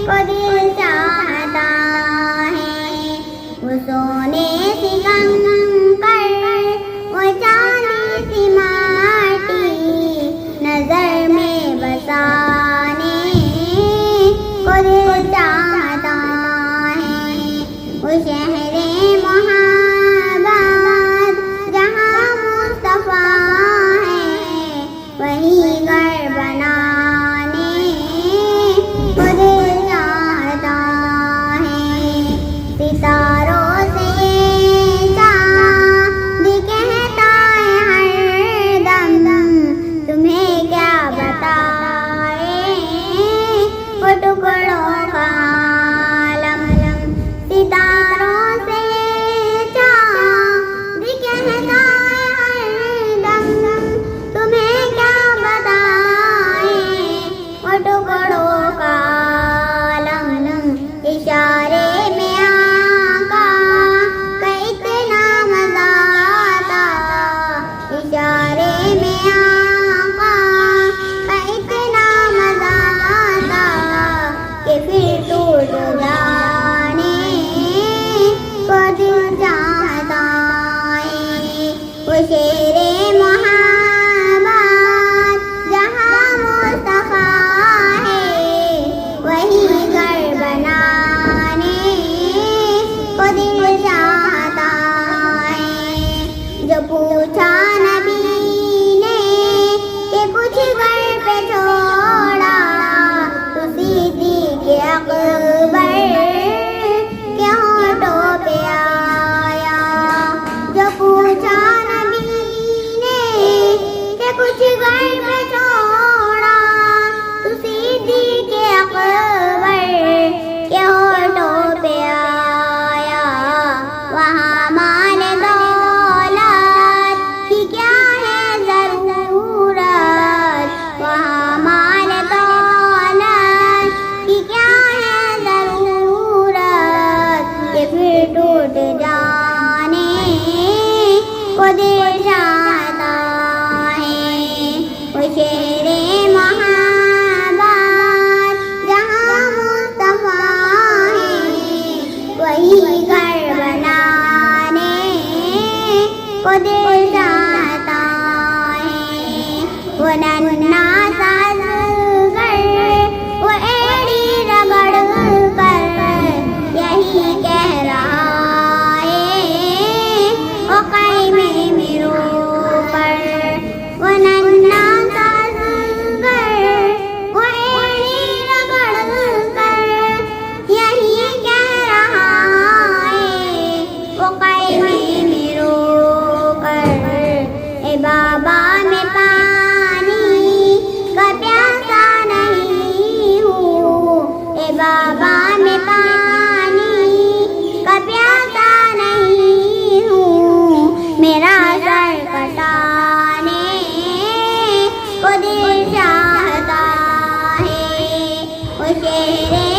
को दिल चाहता है। वो सोने सी कंकर, वो चांदी सी माटी, नजर में बसाने को दिल चाहता है। वो शहरे मोहब्बत जहाँ मुस्तफा है, वही घर बनाने को दिल चाहता है। सितारों से ये चाँद कहता है हरदम, तुम्हें क्या बताए वो टुकड़ों का आलम। सितारों से ये चाँद कहता है हरदम, तुम्हें क्या बताए वो टुकड़ों का आलम। इशारे में आका का इतना मजा आता, इशारे में आका का इतना मजा आता कि फिर टूट जाने को दिल चाहता है। वो शेरे मोहब्बत जहाँ मुस्तफा है, वही घर बनाने को दिल चाहता है। जो पूछा नबी ने कि कुछ घर पे छोड़ा, तो सिद्दीक़ अकबर के होठों पे आया। जो पूछा नबी ने कि कुछ घर पे छोड़ा, तो सिद्दीक़ अकबर के होठों पे आया। वहाँ माल दौलत की क्या है ज़रूरत, वहाँ माल दौलत की क्या है ज़रूरत कि फिर टूट जाने को दिल चाहता है। वो शेरे मोहब्बत जहाँ मुस्तफा है, वही घर बनाने को दिल चाहता है। वो नन्हा सा असगर, वो एड़ी रगड़ कर यही कह रहा है वो क़ैमे में रो कर। वो नन्हा सा असगर, वो एड़ी रगड़ कर यही कह रहा है वो क़ैमे में रो कर। ए बाबा मैं पानी का प्यासा नहीं हूँ, ए बाबा मैं पानी का प्यासा नहीं हूँ, मेरा सर कटाने को दिल चाहता है। वो शेरे